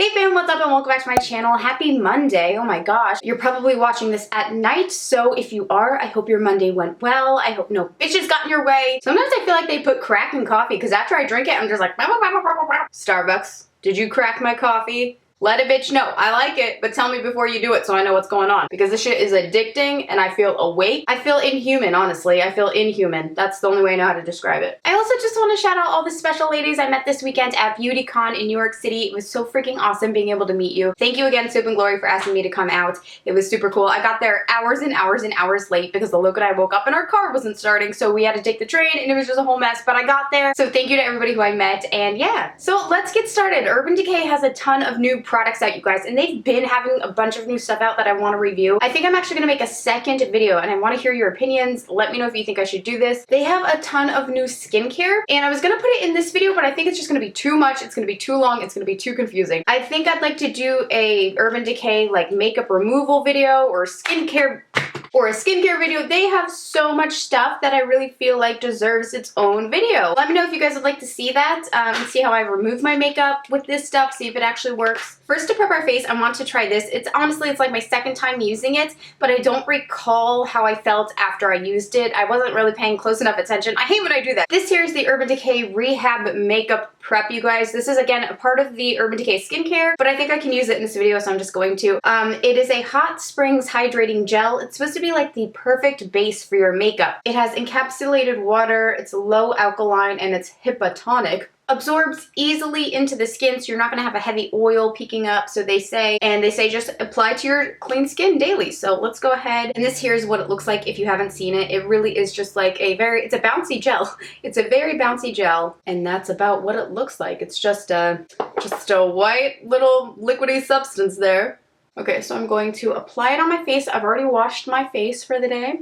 Hey fam, what's up and welcome back to my channel. Happy Monday. Oh my gosh. You're probably watching this at night, so if you are, I hope your Monday went well. I hope no bitches got in your way. Sometimes I feel like they put crack in coffee because after I drink it, I'm just like, Starbucks, did you crack my coffee? Let a bitch know. I like it, but tell me before you do it so I know what's going on. Because this shit is addicting and I feel awake. I feel inhuman, honestly. I feel inhuman. That's the only way I know how to describe it. I also just want to shout out all the special ladies I met this weekend at BeautyCon in New York City. It was so freaking awesome being able to meet you. Thank you again, Soup and Glory, for asking me to come out. It was super cool. I got there hours and hours and hours late because the look and I woke up and our car wasn't starting, so we had to take the train and it was just a whole mess, but I got there. So thank you to everybody who I met, and yeah. So let's get started. Urban Decay has a ton of new products out, you guys, and they've been having a bunch of new stuff out that I want to review. I think I'm actually going to make a second video and I want to hear your opinions. Let me know if you think I should do this. They have a ton of new skincare and I was going to put it in this video, but I think it's just going to be too much. It's going to be too long. It's going to be too confusing. I think I'd like to do a Urban Decay like makeup removal video or skincare video. They have so much stuff that I really feel like deserves its own video. Let me know if you guys would like to see that, see how I remove my makeup with this stuff, see if it actually works. First, to prep our face, I want to try this. It's like my second time using it, but I don't recall how I felt after I used it. I wasn't really paying close enough attention. I hate when I do that. This here is the Urban Decay Rehab Makeup Prep, you guys. This is, again, a part of the Urban Decay skincare, but I think I can use it in this video, so I'm just going to. It is a Hot Springs Hydrating Gel. It's supposed to be like the perfect base for your makeup. It has encapsulated water, it's low alkaline, and it's hypotonic. Absorbs easily into the skin, so you're not going to have a heavy oil peeking up, so they say. And they say just apply to your clean skin daily. So let's go ahead. And this here is what it looks like if you haven't seen it. It really is just like it's a bouncy gel. It's a very bouncy gel, and that's about what it looks like. It's just a white little liquidy substance there. Okay, so I'm going to apply it on my face. I've already washed my face for the day.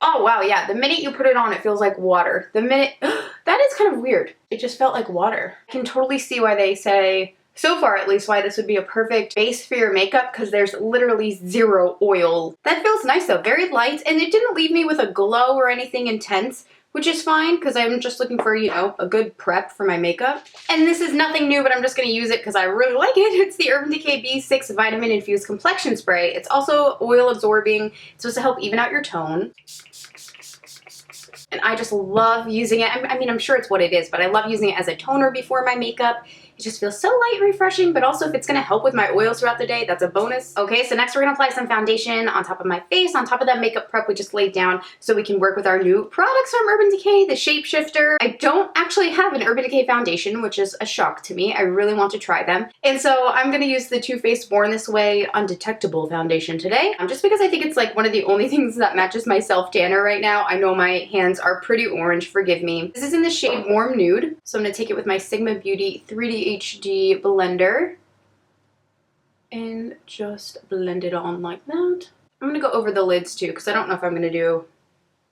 Oh wow, yeah, the minute you put it on, it feels like water. The minute, that is kind of weird. It just felt like water. I can totally see why they say, so far at least, why this would be a perfect base for your makeup, because there's literally zero oil. That feels nice though, very light, and it didn't leave me with a glow or anything intense, which is fine because I'm just looking for, you know, a good prep for my makeup. And this is nothing new, but I'm just going to use it because I really like it. It's the Urban Decay B6 Vitamin Infused Complexion Spray. It's also oil absorbing. It's supposed to help even out your tone. And I just love using it. I mean, I'm sure it's what it is, but I love using it as a toner before my makeup. It just feels so light and refreshing, but also if it's going to help with my oils throughout the day, that's a bonus. Okay, so next we're going to apply some foundation on top of my face, on top of that makeup prep we just laid down, so we can work with our new products from Urban Decay, the Shapeshifter. I don't actually have an Urban Decay foundation, which is a shock to me. I really want to try them. And so I'm going to use the Too Faced Born This Way Undetectable foundation today, just because I think it's like one of the only things that matches my self-tanner right now. I know my hands are pretty orange, forgive me. This is in the shade Warm Nude, so I'm going to take it with my Sigma Beauty 3D HD blender and just blend it on like that. I'm gonna go over the lids too because I don't know if I'm gonna do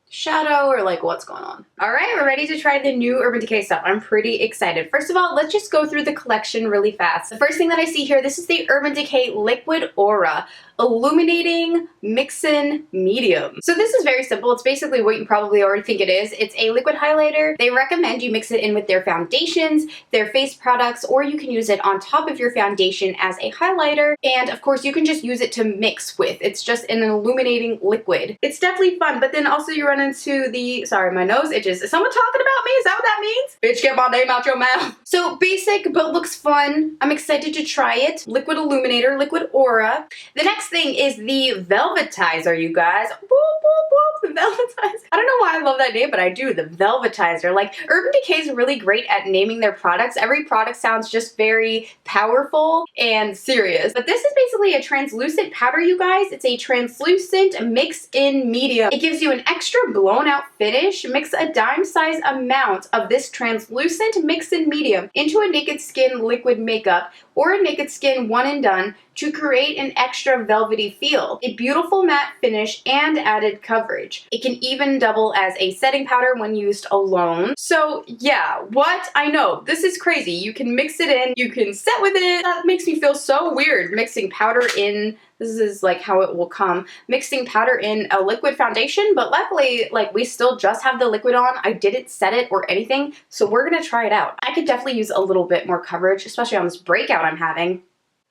shadow or like what's going on. All right, we're ready to try the new Urban Decay stuff. I'm pretty excited. First of all, let's just go through the collection really fast. The first thing that I see here, this is the Urban Decay Liquid Aura Illuminating Mix-In Medium. So this is very simple. It's basically what you probably already think it is. It's a liquid highlighter. They recommend you mix it in with their foundations, their face products, or you can use it on top of your foundation as a highlighter. And of course, you can just use it to mix with. It's just an illuminating liquid. It's definitely fun, but then also you run into the, sorry, my nose itches. Is someone talking about me? Is that what that means? Bitch, get my name out your mouth. So basic, but looks fun. I'm excited to try it. Liquid Illuminator, Liquid Aura. The next thing is the Velvetizer, you guys. Boop, boop, boop, the Velvetizer. I don't know why I love that name, but I do. The Velvetizer. Like, Urban Decay is really great at naming their products. Every product sounds just very powerful and serious. But this is basically a translucent powder, you guys. It's a translucent mix-in medium. It gives you an extra blown out finish. Mix a dime-size amount of this translucent mix-in medium into a naked skin liquid makeup or a naked skin one and done to create an extra velvety feel, a beautiful matte finish, and added coverage. It can even double as a setting powder when used alone. So yeah, what? I know, this is crazy. You can mix it in, you can set with it. That makes me feel so weird, mixing powder in. This is like how it will come. Mixing powder in a liquid foundation, but luckily, like, we still just have the liquid on. I didn't set it or anything, so we're gonna try it out. I could definitely use a little bit more coverage, especially on this breakout I'm having.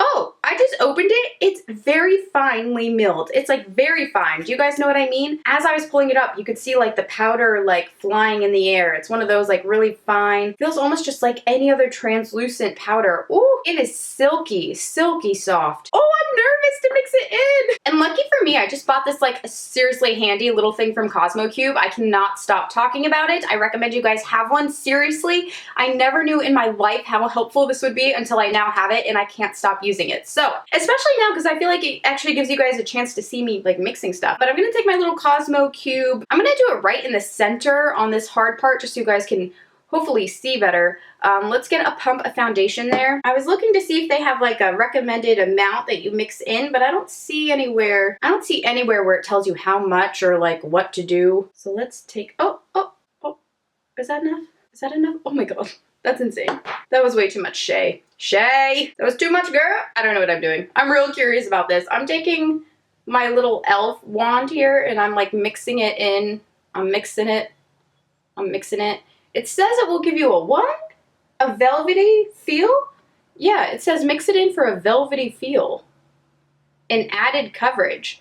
Oh, I just opened it. It's very finely milled. It's like very fine. Do you guys know what I mean? As I was pulling it up, you could see like the powder like flying in the air. It's one of those like really fine, feels almost just like any other translucent powder. Ooh, it is silky, silky soft. Oh, I'm nervous to mix it in. And lucky for me, I just bought this like seriously handy little thing from Cosmo Cube. I cannot stop talking about it. I recommend you guys have one. Seriously, I never knew in my life how helpful this would be until I now have it, and I can't stop using it. So, especially now because I feel like it actually gives you guys a chance to see me like mixing stuff. But I'm gonna take my little Cosmo Cube. I'm gonna do it right in the center on this hard part just so you guys can hopefully see better. Let's get a pump of foundation there. I was looking to see if they have like a recommended amount that you mix in, but I don't see anywhere where it tells you how much or like what to do. So let's take, oh, is that enough? Is that enough? Oh my God, that's insane. That was way too much SHAE. SHAE, that was too much, girl. I don't know what I'm doing. I'm real curious about this. I'm taking my little elf wand here and I'm like mixing it in. I'm mixing it. It says it will give you a what? A velvety feel? Yeah, it says mix it in for a velvety feel. An added coverage.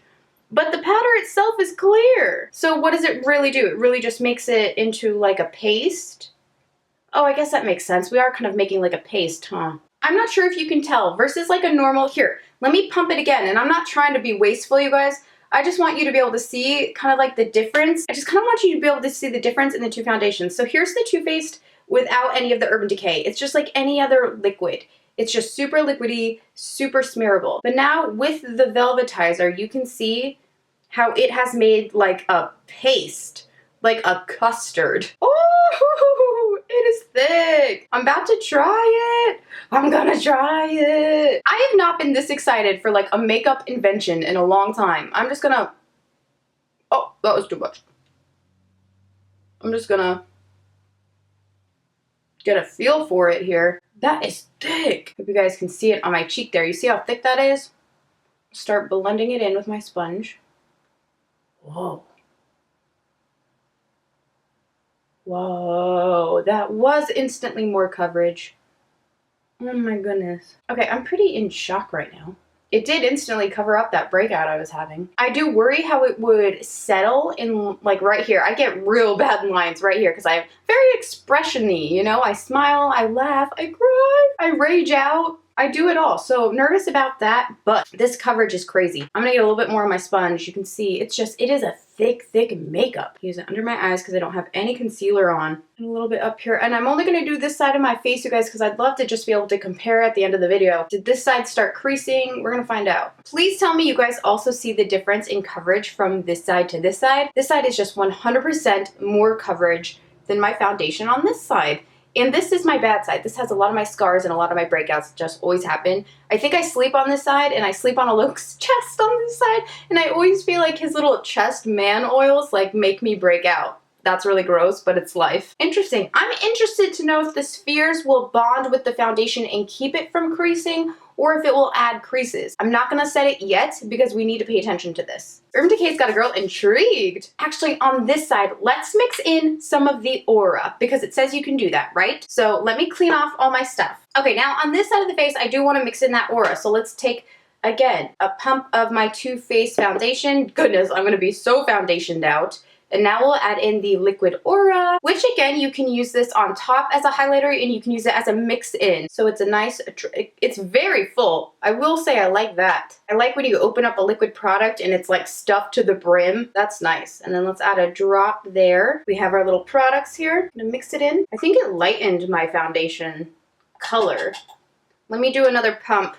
But the powder itself is clear. So what does it really do? It really just makes it into like a paste? Oh, I guess that makes sense. We are kind of making like a paste, huh? I'm not sure if you can tell versus like a normal, here, let me pump it again. And I'm not trying to be wasteful, you guys. I just want you to be able to see kind of like the difference. I just kind of want you to be able to see the difference in the two foundations. So here's the Too Faced without any of the Urban Decay. It's just like any other liquid. It's just super liquidy, super smearable. But now with the Velvetizer, you can see how it has made like a paste, like a custard. Oh, it is thick. I'm about to try it. I'm gonna try it. I have not been this excited for like a makeup invention in a long time. I'm just gonna, oh, that was too much. I'm just gonna get a feel for it here. That is thick. Hope you guys can see it on my cheek there. You see how thick that is? Start blending it in with my sponge. Whoa. Whoa, that was instantly more coverage. Oh my goodness. Okay, I'm pretty in shock right now. It did instantly cover up that breakout I was having. I do worry how it would settle in like right here. I get real bad lines right here because I'm very expression-y, you know? I smile, I laugh, I cry, I rage out. I do it all. So nervous about that, but this coverage is crazy. I'm gonna get a little bit more on my sponge. You can see it's just, it is a thick, thick makeup. Use it under my eyes because I don't have any concealer on. And a little bit up here. And I'm only gonna do this side of my face, you guys, because I'd love to just be able to compare at the end of the video. Did this side start creasing? We're gonna find out. Please tell me you guys also see the difference in coverage from this side to this side. This side is just 100% more coverage than my foundation on this side. And this is my bad side. This has a lot of my scars and a lot of my breakouts just always happen. I think I sleep on this side and I sleep on Alok's chest on this side. And I always feel like his little chest man oils like make me break out. That's really gross, but it's life. Interesting. I'm interested to know if the spheres will bond with the foundation and keep it from creasing, or if it will add creases. I'm not gonna set it yet because we need to pay attention to this. Urban Decay's got a girl intrigued. Actually, on this side, let's mix in some of the aura because it says you can do that, right? So let me clean off all my stuff. Okay, now on this side of the face, I do wanna mix in that aura. So let's take, again, a pump of my Too Faced foundation. Goodness, I'm gonna be so foundationed out. And now we'll add in the liquid aura, which again, you can use this on top as a highlighter and you can use it as a mix in. So it's a nice, it's very full. I will say I like that. I like when you open up a liquid product and it's like stuffed to the brim. That's nice. And then let's add a drop there. We have our little products here. I'm gonna mix it in. I think it lightened my foundation color. Let me do another pump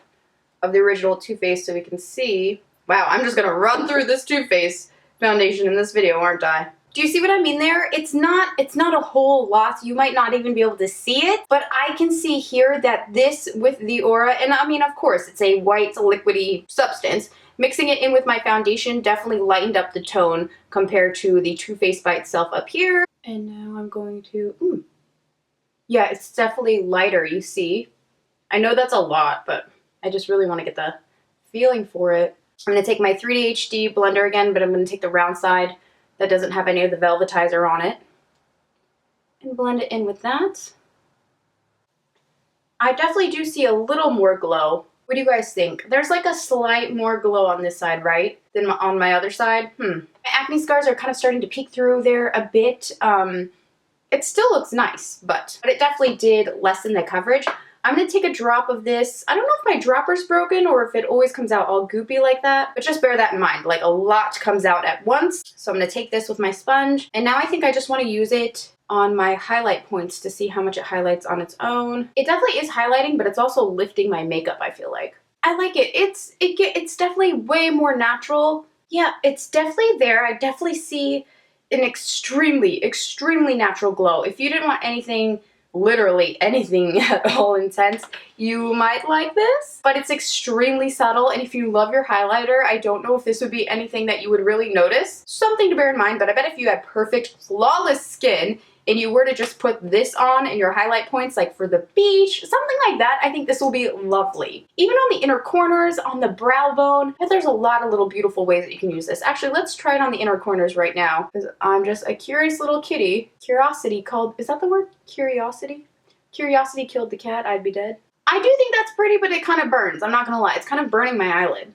of the original Too Faced so we can see. Wow, I'm just gonna run through this Too Faced foundation in this video, aren't I? Do you see what I mean there? It's not a whole lot. You might not even be able to see it, but I can see here that this with the aura, and I mean, of course, it's a white liquidy substance. Mixing it in with my foundation definitely lightened up the tone compared to the Too Faced by itself up here. And now I'm going to, yeah, it's definitely lighter, you see. I know that's a lot, but I just really want to get the feeling for it. I'm going to take my 3D HD blender again, but I'm going to take the round side that doesn't have any of the Velvetizer on it and blend it in with that. I definitely do see a little more glow What do you guys think? There's like a slight more glow on this side, right? Than on my other side. My acne scars are kind of starting to peek through there a bit. It still looks nice, but it definitely did lessen the coverage. I'm going to take a drop of this. I don't know if my dropper's broken or if it always comes out all goopy like that, but just bear that in mind. Like, a lot comes out at once. So I'm going to take this with my sponge. And now I think I just want to use it on my highlight points to see how much it highlights on its own. It definitely is highlighting, but it's also lifting my makeup, I feel like. I like it. It's definitely way more natural. Yeah, it's definitely there. I definitely see an extremely, extremely natural glow. If you didn't want anything, literally anything at all intense, you might like this, but it's extremely subtle. And if you love your highlighter, I don't know if this would be anything that you would really notice. Something to bear in mind, but I bet if you had perfect, flawless skin and you were to just put this on in your highlight points, like for the beach, something like that, I think this will be lovely. Even on the inner corners, on the brow bone, there's a lot of little beautiful ways that you can use this. Actually, let's try it on the inner corners right now, because I'm just a curious little kitty. Curiosity called, is that the word? Curiosity? Curiosity killed the cat, I'd be dead. I do think that's pretty, but it kind of burns. I'm not gonna lie, it's kind of burning my eyelid.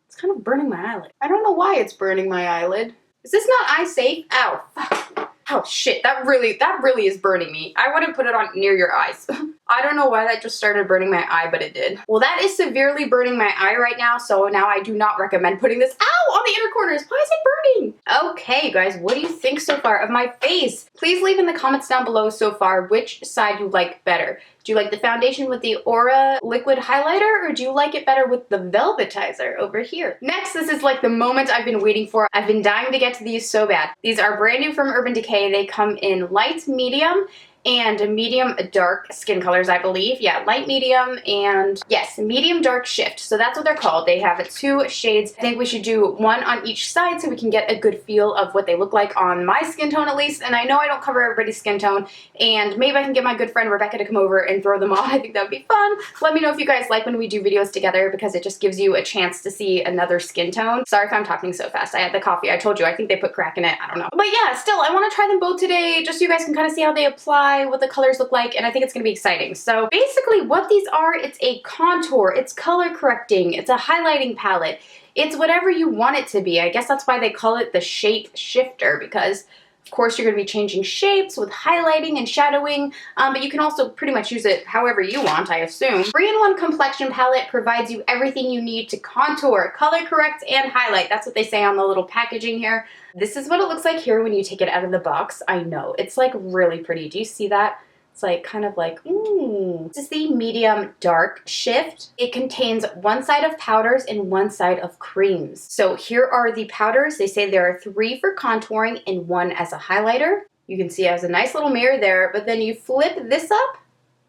It's kind of burning my eyelid. I don't know why it's burning my eyelid. Is this not eye safe? Ow, fuck. Oh shit, that really is burning me. I wouldn't put it on near your eyes. I don't know why that just started burning my eye, but it did. Well, that is severely burning my eye right now, so now I do not recommend putting this, ow, on the inner corners. Why is it burning? Okay, guys, what do you think so far of my face? Please leave in the comments down below so far which side you like better. Do you like the foundation with the Aura liquid highlighter, or do you like it better with the Velvetizer over here? Next, this is like the moment I've been waiting for. I've been dying to get to these so bad. These are brand new from Urban Decay. They come in light, medium, and medium dark skin colors, I believe. Yeah, light, medium, and yes, medium dark shift. So that's what they're called. They have 2 shades. I think we should do one on each side so we can get a good feel of what they look like on my skin tone at least. And I know I don't cover everybody's skin tone, and maybe I can get my good friend Rebecca to come over and throw them on. I think that would be fun. Let me know if you guys like when we do videos together, because it just gives you a chance to see another skin tone. Sorry if I'm talking so fast. I had the coffee. I told you, I think they put crack in it. I don't know. But yeah, still, I want to try them both today just so you guys can kind of see how they apply, what the colors look like, and I think it's going to be exciting. So basically what these are, it's a contour, it's color correcting, it's a highlighting palette, it's whatever you want it to be. I guess that's why they call it the shape shifter, because of course you're going to be changing shapes with highlighting and shadowing, but you can also pretty much use it however you want, I assume. 3-in-1 complexion palette provides you everything you need to contour, color correct, and highlight. That's what they say on the little packaging here. This is what it looks like here when you take it out of the box. I know, it's like really pretty. Do you see that? It's like kind of like, ooh. This is the medium dark shift. It contains 1 side of powders and 1 side of creams. So here are the powders. They say there are 3 for contouring and 1 as a highlighter. You can see it has a nice little mirror there, but then you flip this up.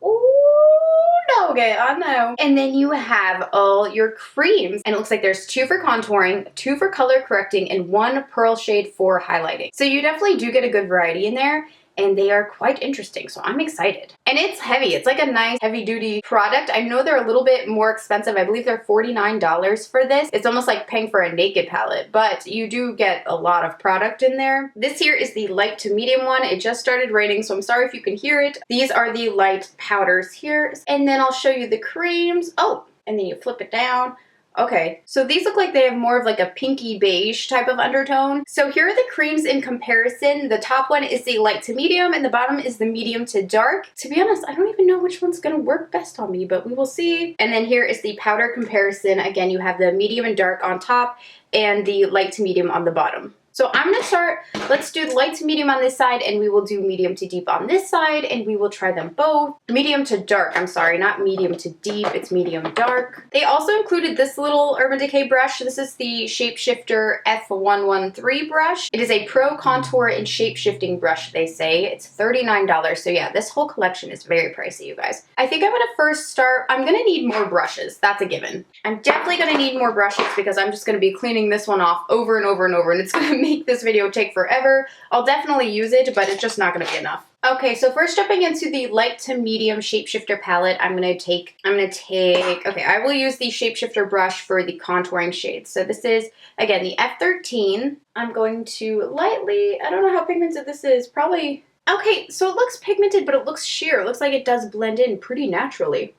Ooh, okay, I know. And then you have all your creams. And it looks like there's 2 for contouring, 2 for color correcting, and 1 pearl shade for highlighting. So you definitely do get a good variety in there, and they are quite interesting, so I'm excited. And it's heavy. It's like a nice heavy-duty product. I know they're a little bit more expensive. I believe they're $49 for this. It's almost like paying for a Naked palette, but you do get a lot of product in there. This here is the light to medium one. It just started raining, so I'm sorry if you can hear it. These are the light powders here, and then I'll show you the creams. Oh, and then you flip it down. Okay, so these look like they have more of like a pinky beige type of undertone. So here are the creams in comparison. The top one is the light to medium and the bottom is the medium to dark. To be honest, I don't even know which one's gonna work best on me, but we will see. And then here is the powder comparison. Again, you have the medium and dark on top and the light to medium on the bottom. So I'm gonna start, let's do light to medium on this side, and we will do medium to deep on this side, and we will try them both. Medium to dark, I'm sorry, not medium to deep, it's medium dark. They also included this little Urban Decay brush. This is the Shapeshifter F113 brush. It is a pro contour and shape shifting brush, they say. It's $39, so yeah, this whole collection is very pricey, you guys. I think I'm gonna first start, I'm gonna need more brushes, that's a given. I'm definitely gonna need more brushes because I'm just gonna be cleaning this one off over and over and over, and it's gonna make this video take forever. I'll definitely use it, but it's just not going to be enough. Okay, so first jumping into the light to medium shapeshifter palette, I'm gonna take, okay, I will use the shapeshifter brush for the contouring shades. So this is, again, the F13. I'm going to lightly, I don't know how pigmented this is, probably, okay, so it looks pigmented, but it looks sheer. It looks like it does blend in pretty naturally.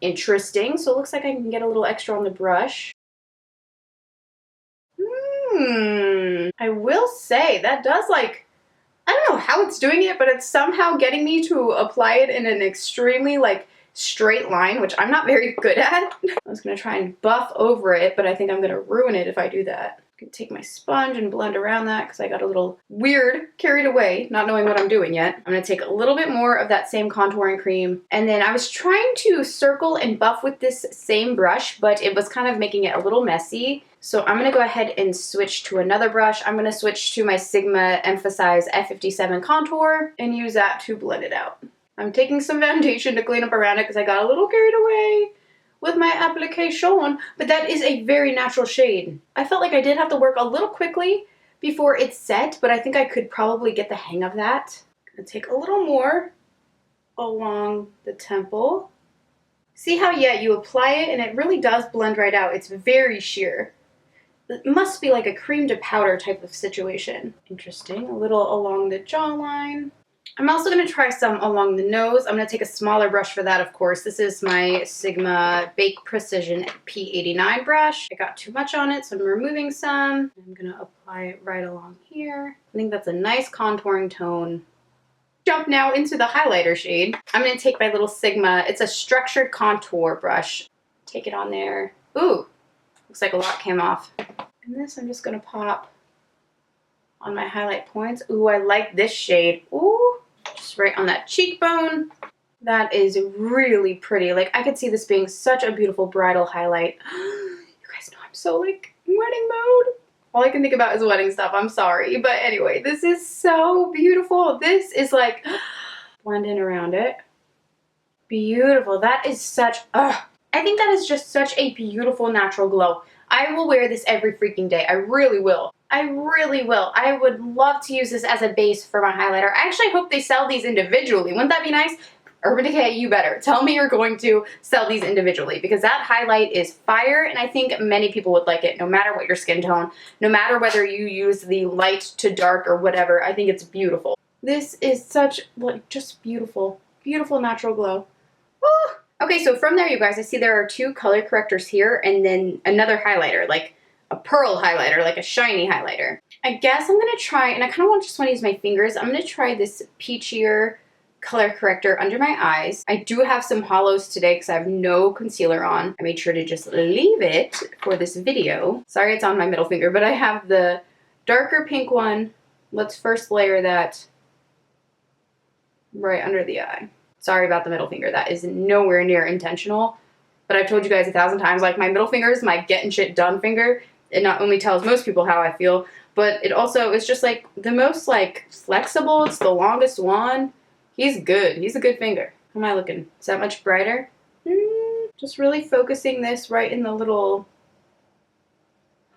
Interesting. So it looks like I can get a little extra on the brush. I will say that does like, I don't know how it's doing it, but it's somehow getting me to apply it in an extremely like straight line, which I'm not very good at. I was gonna try and buff over it, but I think I'm gonna ruin it if I do that. I can take my sponge and blend around that because I got a little weird, carried away, not knowing what I'm doing yet. I'm gonna take a little bit more of that same contouring cream. And then I was trying to circle and buff with this same brush, but it was kind of making it a little messy. So I'm gonna go ahead and switch to another brush. I'm gonna switch to my Sigma Emphasize F57 contour and use that to blend it out. I'm taking some foundation to clean up around it because I got a little carried away with my application, but that is a very natural shade. I felt like I did have to work a little quickly before it's set, but I think I could probably get the hang of that. I'm gonna take a little more along the temple. See how, yeah, you apply it and it really does blend right out. It's very sheer. It must be like a cream to powder type of situation. Interesting. A little along the jawline. I'm also going to try some along the nose. I'm going to take a smaller brush for that, of course. This is my Sigma Bake Precision P89 brush. I got too much on it, so I'm removing some. I'm going to apply it right along here. I think that's a nice contouring tone. Jump now into the highlighter shade. I'm going to take my little Sigma. It's a structured contour brush. Take it on there. Ooh, looks like a lot came off. And this I'm just going to pop on my highlight points. Ooh, I like this shade. Ooh, just right on that cheekbone. That is really pretty. Like, I could see this being such a beautiful bridal highlight. You guys know I'm so like wedding mode. All I can think about is wedding stuff. I'm sorry. But anyway, this is so beautiful. This is like, blend in around it. Beautiful. That is such, I think that is just such a beautiful natural glow. I will wear this every freaking day. I really will. I really will. I would love to use this as a base for my highlighter. I actually hope they sell these individually. Wouldn't that be nice? Urban Decay, you better. Tell me you're going to sell these individually because that highlight is fire and I think many people would like it no matter what your skin tone, no matter whether you use the light to dark or whatever. I think it's beautiful. This is such, like, just beautiful. Beautiful natural glow. Woo! Okay, so from there, you guys, I see there are two color correctors here and then another highlighter, like a pearl highlighter, like a shiny highlighter. I guess I'm going to try, and I kind of just want to use my fingers, I'm going to try this peachier color corrector under my eyes. I do have some hollows today because I have no concealer on. I made sure to just leave it for this video. Sorry it's on my middle finger, but I have the darker pink one. Let's first layer that right under the eye. Sorry about the middle finger. That is nowhere near intentional. But I've told you guys 1,000 times, like, my middle finger is my getting shit done finger. It not only tells most people how I feel, but it also is just like the most like flexible. It's the longest one. He's good. He's a good finger. How am I looking? Is that much brighter? Just really focusing this right in the little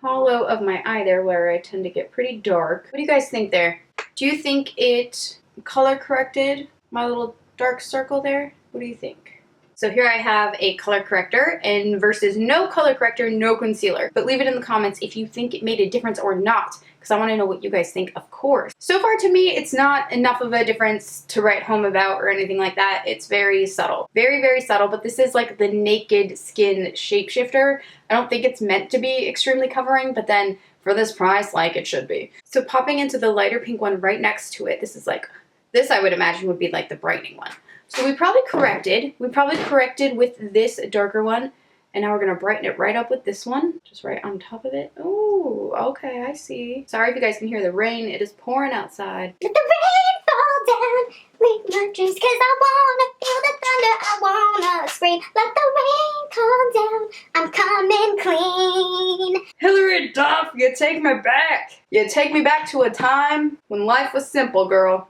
hollow of my eye there where I tend to get pretty dark. What do you guys think there? Do you think it color corrected my little dark circle there? What do you think? So here I have a color corrector and versus no color corrector, no concealer. But leave it in the comments if you think it made a difference or not, because I want to know what you guys think, of course. So far to me, it's not enough of a difference to write home about or anything like that. It's very subtle. Very, very subtle, but this is like the Naked Skin Shapeshifter. I don't think it's meant to be extremely covering, but then for this price, like, it should be. So popping into the lighter pink one right next to it, this is like, this I would imagine would be like the brightening one. So we probably corrected with this darker one, and now we're going to brighten it right up with this one, just right on top of it. Oh, okay, I see. Sorry if you guys can hear the rain. It is pouring outside. Let the rain fall down, make my dreams, cause I wanna feel the thunder, I wanna scream. Let the rain come down, I'm coming clean. Hillary Duff, you take me back. You take me back to a time when life was simple, girl.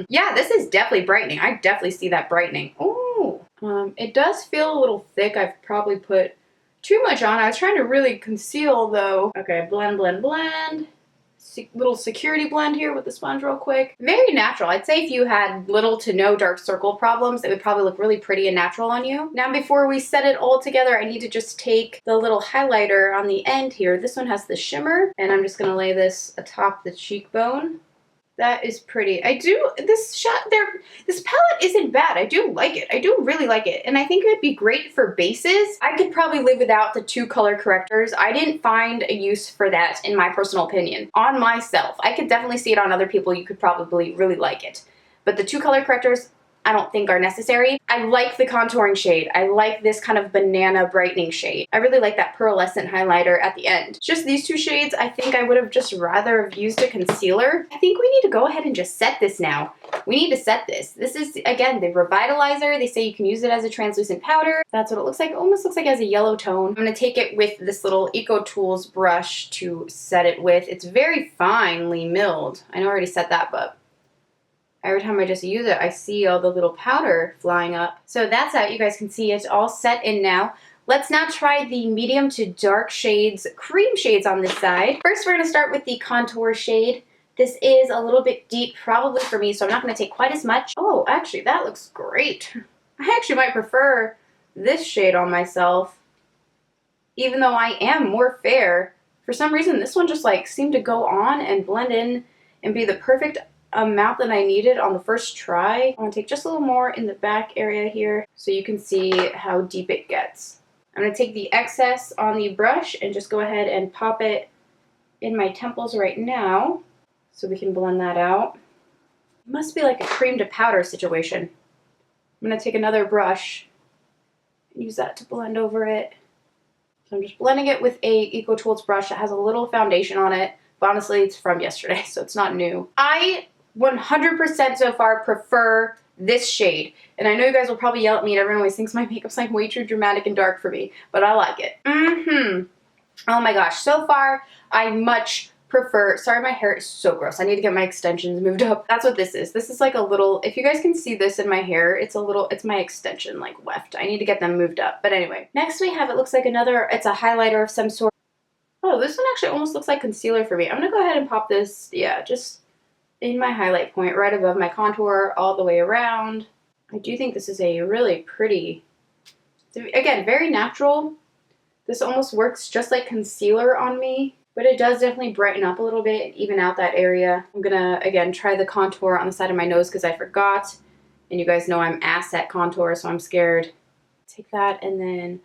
Yeah, this is definitely brightening. I definitely see that brightening. Ooh. It does feel a little thick. I've probably put too much on. I was trying to really conceal though. Okay, blend, blend, blend. Little security blend here with the sponge real quick. Very natural. I'd say if you had little to no dark circle problems, it would probably look really pretty and natural on you. Now before we set it all together, I need to just take the little highlighter on the end here. This one has the shimmer, and I'm just gonna lay this atop the cheekbone. That is pretty. I do, this palette isn't bad. I do like it. I do really like it. And I think it would be great for bases. I could probably live without the 2 color correctors. I didn't find a use for that in my personal opinion. On myself. I could definitely see it on other people. You could probably really like it. But the 2 color correctors, I don't think are necessary. I like the contouring shade. I like this kind of banana brightening shade. I really like that pearlescent highlighter at the end. Just these 2 shades, I think I would have just rather have used a concealer. I think we need to go ahead and just set this now. We need to set this. This is, again, the Revitalizer. They say you can use it as a translucent powder. That's what it looks like. It almost looks like it has a yellow tone. I'm gonna take it with this little Eco Tools brush to set it with. It's very finely milled. I know I already said that, but every time I just use it, I see all the little powder flying up. So that's out. You guys can see it's all set in now. Let's now try the medium to dark shades, cream shades on this side. First, we're going to start with the contour shade. This is a little bit deep, probably for me, so I'm not going to take quite as much. Oh, actually, that looks great. I actually might prefer this shade on myself, even though I am more fair. For some reason, this one just like seemed to go on and blend in and be the perfect amount that I needed on the first try. I'm going to take just a little more in the back area here so you can see how deep it gets. I'm going to take the excess on the brush and just go ahead and pop it in my temples right now so we can blend that out. It must be like a cream to powder situation. I'm going to take another brush and use that to blend over it. So I'm just blending it with a Eco Tools brush that has a little foundation on it. But honestly, it's from yesterday, so it's not new. I 100% so far prefer this shade. And I know you guys will probably yell at me and everyone always thinks my makeup's like way too dramatic and dark for me, but I like it. Oh my gosh, so far I much prefer, sorry my hair is so gross. I need to get my extensions moved up. That's what this is. This is like a little, if you guys can see this in my hair, it's my extension like weft. I need to get them moved up. But anyway, next we have, it looks like another, it's a highlighter of some sort. Oh, this one actually almost looks like concealer for me. I'm gonna go ahead and pop this, yeah, just in my highlight point right above my contour all the way around. I do think this is a really pretty, again, very natural. This almost works just like concealer on me, but it does definitely brighten up a little bit and even out that area. I'm gonna, again, try the contour on the side of my nose because I forgot. And you guys know I'm ass at contour, so I'm scared. Take that and then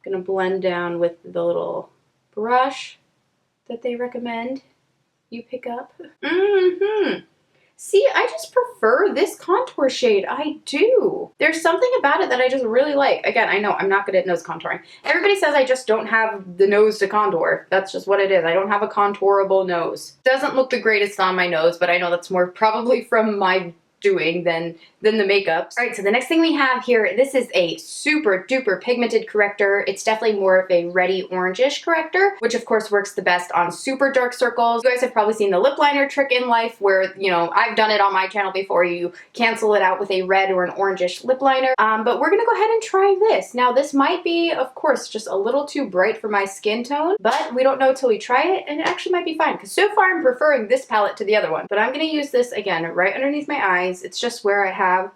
I'm gonna blend down with the little brush that they recommend you pick up. See, I just prefer this contour shade. I do. There's something about it that I just really like. Again, I know I'm not good at nose contouring. Everybody says I just don't have the nose to contour. That's just what it is. I don't have a contourable nose. Doesn't look the greatest on my nose, but I know that's more probably from my doing than the makeup. All right, so the next thing we have here, this is a super duper pigmented corrector. It's definitely more of a reddy orangish corrector, which of course works the best on super dark circles. You guys have probably seen the lip liner trick in life where, you know, I've done it on my channel before. You cancel it out with a red or an orangish lip liner. But we're gonna go ahead and try this. Now this might be, of course, just a little too bright for my skin tone, but we don't know till we try it, and it actually might be fine because so far I'm preferring this palette to the other one. But I'm gonna use this again right underneath my eyes. It's just where I have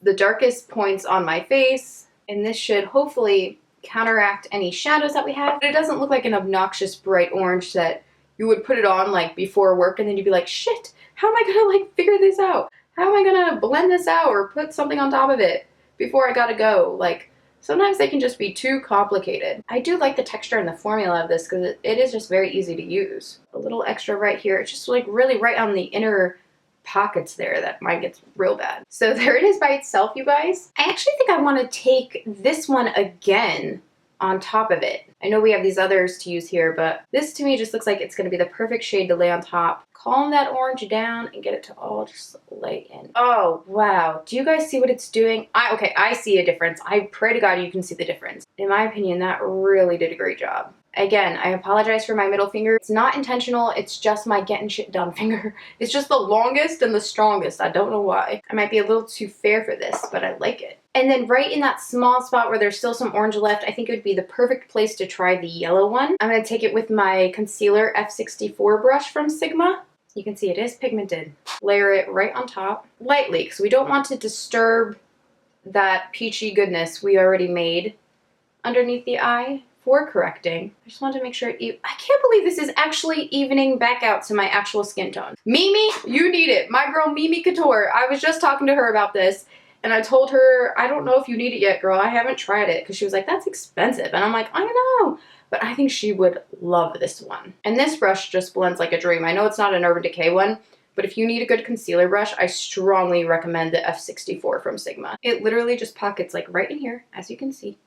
the darkest points on my face, and this should hopefully counteract any shadows that we have. But it doesn't look like an obnoxious bright orange that you would put it on like before work and then you'd be like, shit, how am I gonna like figure this out? How am I gonna blend this out or put something on top of it before I gotta go? Like, sometimes they can just be too complicated. I do like the texture and the formula of this because it is just very easy to use. A little extra right here. It's just like really right on the inner pockets there that mine gets real bad. So there it is by itself, you guys. I actually think I want to take this one again on top of it. I know we have these others to use here, but this to me just looks like it's going to be the perfect shade to lay on top. Calm that orange down and get it to all just lay in. Oh, wow. Do you guys see what it's doing? Okay, I see a difference. I pray to God you can see the difference. In my opinion, that really did a great job. Again, I apologize for my middle finger. It's not intentional, it's just my getting shit done finger. It's just the longest and the strongest. I don't know why. I might be a little too fair for this, but I like it. And then right in that small spot where there's still some orange left, I think it would be the perfect place to try the yellow one. I'm going to take it with my concealer F64 brush from Sigma. You can see it is pigmented. Layer it right on top, lightly, because we don't want to disturb that peachy goodness we already made underneath the eye before correcting. I just wanted to make sure I can't believe this is actually evening back out to my actual skin tone. Mimi, you need it. My girl Mimi Couture. I was just talking to her about this and I told her, I don't know if you need it yet, girl. I haven't tried it, because she was like, that's expensive. And I'm like, I know. But I think she would love this one. And this brush just blends like a dream. I know it's not an Urban Decay one, but if you need a good concealer brush, I strongly recommend the F64 from Sigma. It literally just pockets like right in here, as you can see.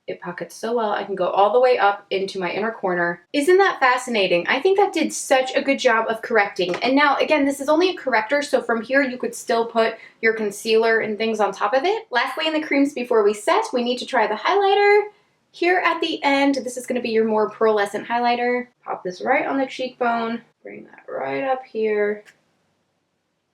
It pockets so well. I can go all the way up into my inner corner. Isn't that fascinating? I think that did such a good job of correcting. And now, again, this is only a corrector, so from here you could still put your concealer and things on top of it. Lastly, in the creams before we set, we need to try the highlighter. Here at the end, this is going to be your more pearlescent highlighter. Pop this right on the cheekbone. Bring that right up here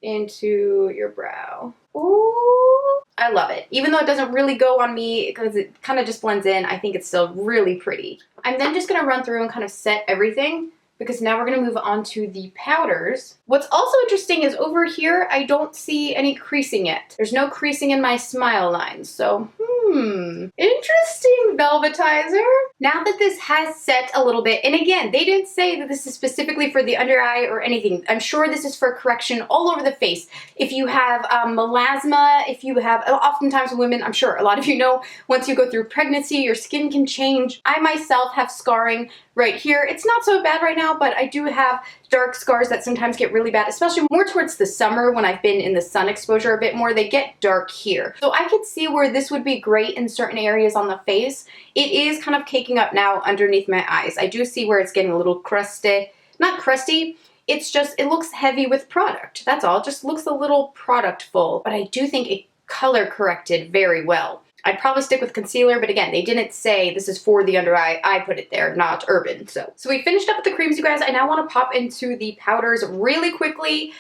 into your brow. Ooh, I love it. Even though it doesn't really go on me because it kind of just blends in, I think it's still really pretty. I'm then just going to run through and kind of set everything, because now we're going to move on to the powders. What's also interesting is over here, I don't see any creasing yet. There's no creasing in my smile lines, so interesting, Velvetizer. Now that this has set a little bit, and again, they didn't say that this is specifically for the under eye or anything. I'm sure this is for correction all over the face. If you have melasma, if you have, oftentimes women, I'm sure a lot of you know, once you go through pregnancy, your skin can change. I myself have scarring right here. It's not so bad right now, but I do have dark scars that sometimes get really bad, especially more towards the summer when I've been in the sun exposure a bit more. They get dark here. So I could see where this would be great in certain areas on the face. It is kind of caking up now underneath my eyes. I do see where it's getting a little crusty. Not crusty, it's just, it looks heavy with product. That's all. It just looks a little productful, but I do think it color corrected very well. I'd probably stick with concealer, but again, they didn't say this is for the under eye. I put it there, not Urban. So we finished up with the creams, you guys. I now want to pop into the powders really quickly.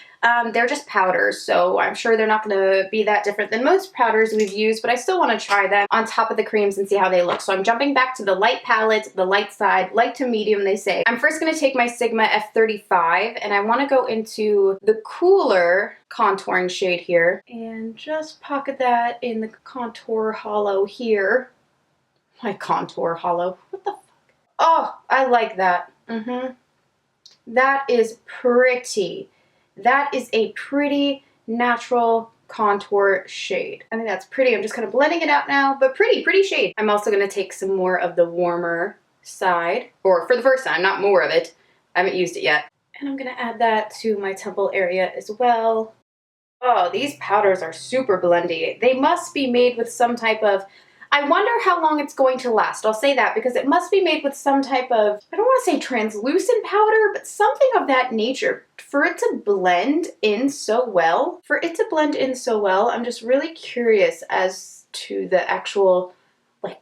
They're just powders, so I'm sure they're not going to be that different than most powders we've used, but I still want to try them on top of the creams and see how they look. So I'm jumping back to the light palette, the light side, light to medium, they say. I'm first going to take my Sigma F35, and I want to go into the cooler contouring shade here, and just pocket that in the contour hollow here. My contour hollow. What the fuck? Oh, I like that. That is pretty. That is a pretty natural contour shade. I think that's pretty. I'm just kind of blending it out now, but pretty shade. I'm also going to take some more of the warmer side, or for the first time, not more of it. I haven't used it yet. And I'm going to add that to my temple area as well. Oh, these powders are super blendy. They must be made with some type of, I wonder how long it's going to last. I'll say that because it must be made with some type of, I don't want to say translucent powder, but something of that nature. For it to blend in so well, I'm just really curious as to the actual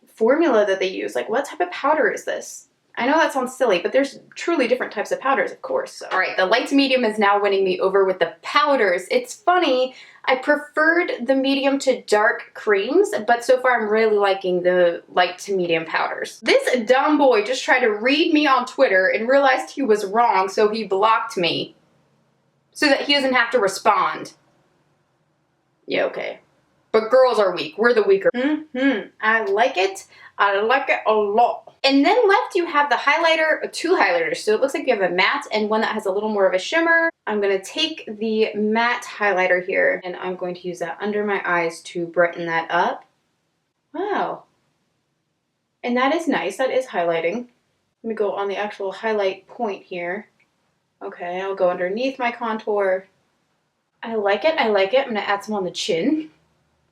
formula that they use. Like, what type of powder is this? I know that sounds silly, but there's truly different types of powders, of course. So. All right, the light to medium is now winning me over with the powders. It's funny, I preferred the medium to dark creams, but so far I'm really liking the light to medium powders. This dumb boy just tried to read me on Twitter and realized he was wrong, so he blocked me so that he doesn't have to respond. Yeah, okay. But girls are weak. We're the weaker. I like it. I like it a lot. And then left you have the highlighter, two highlighters. So it looks like you have a matte and one that has a little more of a shimmer. I'm going to take the matte highlighter here and I'm going to use that under my eyes to brighten that up. Wow. And that is nice. That is highlighting. Let me go on the actual highlight point here. Okay, I'll go underneath my contour. I like it. I like it. I'm going to add some on the chin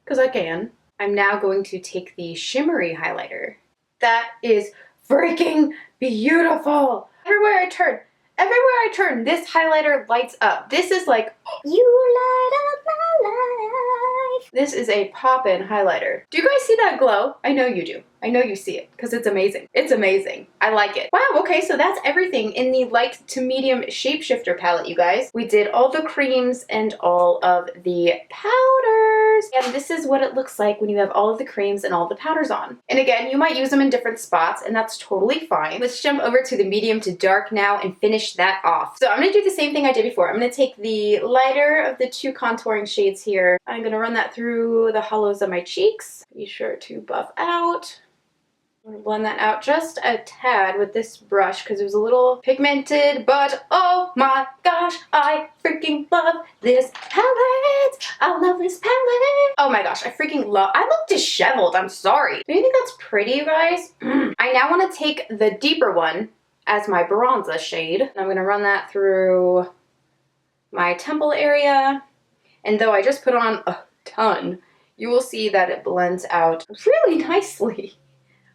because I can. I'm now going to take the shimmery highlighter. That is freaking beautiful. Everywhere I turn, this highlighter lights up. This is like, you light up my life. This is a pop-in highlighter. Do you guys see that glow? I know you do. I know you see it because it's amazing. It's amazing. I like it. Wow, okay, so that's everything in the light to medium shapeshifter palette, you guys. We did all the creams and all of the powders. And this is what it looks like when you have all of the creams and all the powders on. And again, you might use them in different spots and that's totally fine. Let's jump over to the medium to dark now and finish that off. So I'm gonna do the same thing I did before. I'm gonna take the lighter of the two contouring shades here. I'm gonna run that through the hollows of my cheeks. Be sure to buff out. I'm gonna blend that out just a tad with this brush because it was a little pigmented, but oh my gosh, I freaking love this palette. I love this palette. Oh my gosh, I look disheveled, I'm sorry. Do you think that's pretty, you guys? I now want to take the deeper one as my bronzer shade. And I'm gonna run that through my temple area. And though I just put on a ton, you will see that it blends out really nicely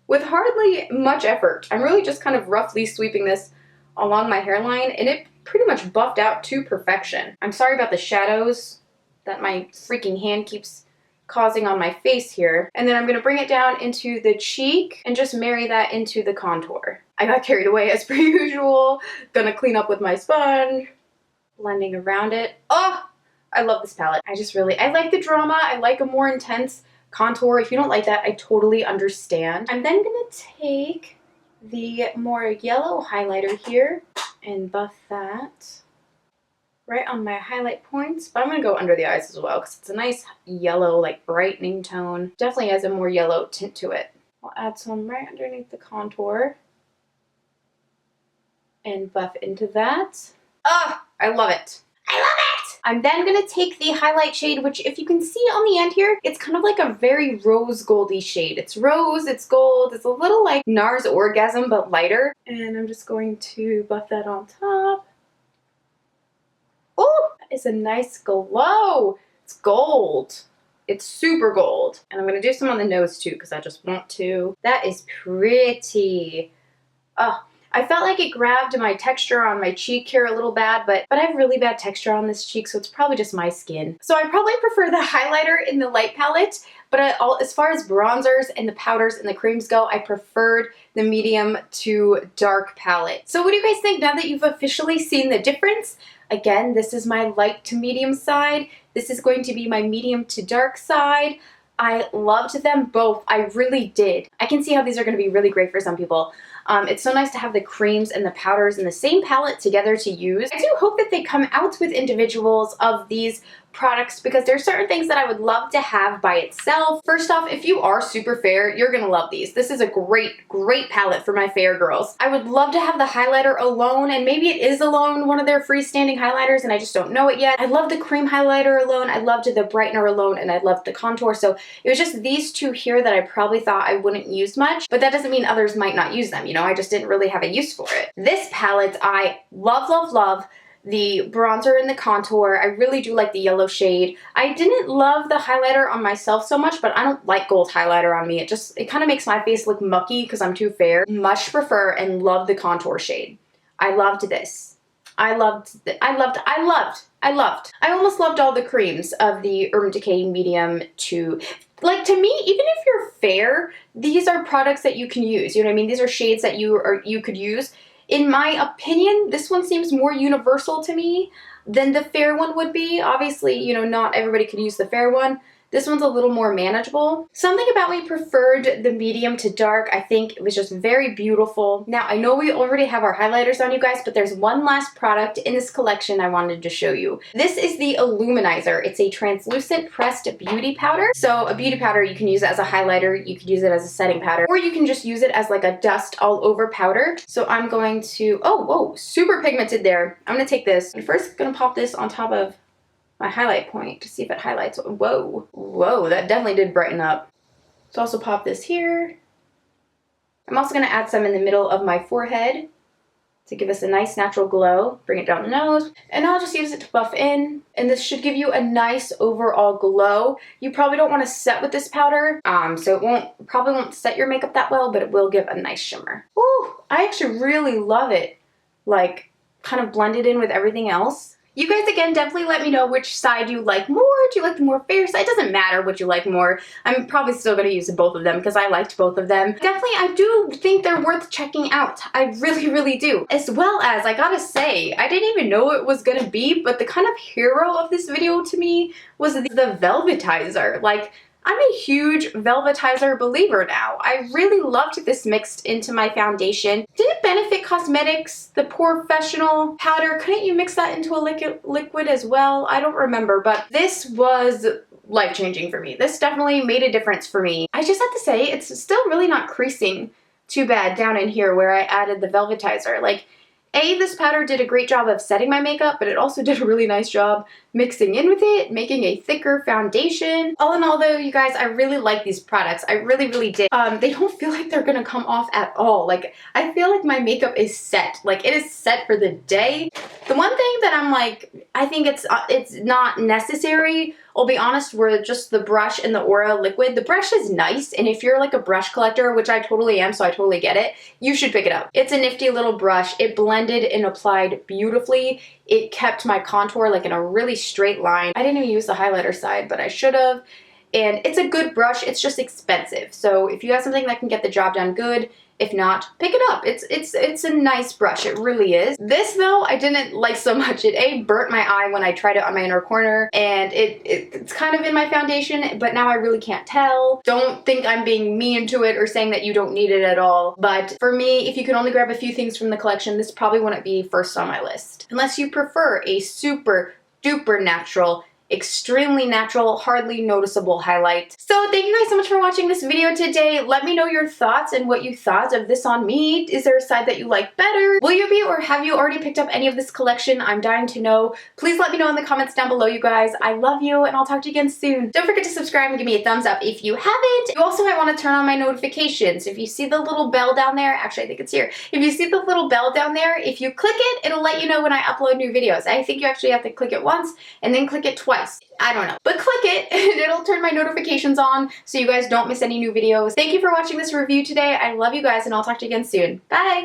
with hardly much effort. I'm really just kind of roughly sweeping this along my hairline and it pretty much buffed out to perfection. I'm sorry about the shadows that my freaking hand keeps causing on my face here. And then I'm gonna bring it down into the cheek and just marry that into the contour. I got carried away as per usual. Gonna clean up with my sponge, blending around it. Oh! I love this palette. I like the drama. I like a more intense contour. If you don't like that, I totally understand. I'm then gonna take the more yellow highlighter here and buff that right on my highlight points. But I'm gonna go under the eyes as well because it's a nice yellow, like brightening tone. Definitely has a more yellow tint to it. I'll add some right underneath the contour and buff into that. Ah, I love it. I love it! I'm then going to take the highlight shade, which if you can see on the end here, it's kind of like a very rose goldy shade. It's rose, it's gold, it's a little like NARS Orgasm, but lighter. And I'm just going to buff that on top. Oh, that is a nice glow. It's gold. It's super gold. And I'm going to do some on the nose too, because I just want to. That is pretty. Oh. I felt like it grabbed my texture on my cheek here a little bad, but I have really bad texture on this cheek, so it's probably just my skin. So I probably prefer the highlighter in the light palette, but as far as bronzers and the powders and the creams go, I preferred the medium to dark palette. So what do you guys think now that you've officially seen the difference? Again, this is my light to medium side. This is going to be my medium to dark side. I loved them both. I really did. I can see how these are going to be really great for some people. It's so nice to have the creams and the powders in the same palette together to use. I do hope that they come out with individuals of these products because there's certain things that I would love to have by itself. First off, if you are super fair, you're gonna love these. This is a great, great palette for my fair girls. I would love to have the highlighter alone, and maybe it is alone, one of their freestanding highlighters, and I just don't know it yet. I love the cream highlighter alone, I loved the brightener alone, and I loved the contour, so it was just these two here that I probably thought I wouldn't use much, but that doesn't mean others might not use them, you know, I just didn't really have a use for it. This palette, I love, love, love. The bronzer and the contour. I really do like the yellow shade. I didn't love the highlighter on myself so much, but I don't like gold highlighter on me. It kind of makes my face look mucky because I'm too fair. Much prefer and love the contour shade. I loved this. I almost loved all the creams of the Urban Decay medium to, like, to me, even if you're fair, these are products that you can use. You know what I mean? These are shades that you could use. In my opinion, this one seems more universal to me than the fair one would be. Obviously, you know, not everybody could use the fair one. This one's a little more manageable. Something about me preferred the medium to dark. I think it was just very beautiful. Now, I know we already have our highlighters on, you guys, but there's one last product in this collection I wanted to show you. This is the Illuminizer. It's a translucent pressed beauty powder. So a beauty powder, you can use it as a highlighter, you could use it as a setting powder, or you can just use it as like a dust all over powder. So I'm going to, oh, whoa, super pigmented there. I'm gonna take this. I'm first gonna pop this on top of my highlight point to see if it highlights. Whoa, whoa, that definitely did brighten up. So also pop this here. I'm also going to add some in the middle of my forehead to give us a nice natural glow. Bring it down the nose, and I'll just use it to buff in, and this should give you a nice overall glow. You probably don't want to set with this powder, so it probably won't set your makeup that well, but it will give a nice shimmer. Ooh, I actually really love it, like kind of blended in with everything else. You guys, again, definitely let me know which side you like more. Do you like the more fair side? It doesn't matter what you like more. I'm probably still going to use both of them because I liked both of them. Definitely, I do think they're worth checking out. I really, really do. As well as, I gotta say, I didn't even know it was going to be, but the kind of hero of this video to me was the Velvetizer. Like, I'm a huge Velvetizer believer now. I really loved this mixed into my foundation. Didn't Benefit Cosmetics, the Professional powder, couldn't you mix that into a liquid as well? I don't remember, but this was life-changing for me. This definitely made a difference for me. I just have to say, it's still really not creasing too bad down in here where I added the Velvetizer. Like, this powder did a great job of setting my makeup, but it also did a really nice job mixing in with it, making a thicker foundation. All in all though, you guys, I really like these products. I really, really did. They don't feel like they're gonna come off at all. Like, I feel like my makeup is set. Like, it is set for the day. The one thing that I'm like, I think it's not necessary, I'll be honest, were just the brush and the Aura liquid. The brush is nice, and if you're like a brush collector, which I totally am, so I totally get it, you should pick it up. It's a nifty little brush. It blended and applied beautifully. It kept my contour like in a really straight line. I didn't even use the highlighter side, but I should have. And it's a good brush, it's just expensive. So if you have something that can get the job done good, if not, pick it up. It's a nice brush, it really is. This though, I didn't like so much. It burnt my eye when I tried it on my inner corner, and it's kind of in my foundation, but now I really can't tell. Don't think I'm being mean to it or saying that you don't need it at all. But for me, if you can only grab a few things from the collection, this probably wouldn't be first on my list. Unless you prefer a super duper natural, extremely natural, hardly noticeable highlight. So thank you guys so much for watching this video today. Let me know your thoughts and what you thought of this on me. Is there a side that you like better? Will you be, or have you already picked up any of this collection? I'm dying to know. Please let me know in the comments down below, you guys. I love you, and I'll talk to you again soon. Don't forget to subscribe and give me a thumbs up if you haven't. You also might want to turn on my notifications. If you see the little bell down there, actually I think it's here. If you see the little bell down there, if you click it, it'll let you know when I upload new videos. I think you actually have to click it once and then click it twice. I don't know. But click it and it'll turn my notifications on so you guys don't miss any new videos. Thank you for watching this review today. I love you guys, and I'll talk to you again soon. Bye!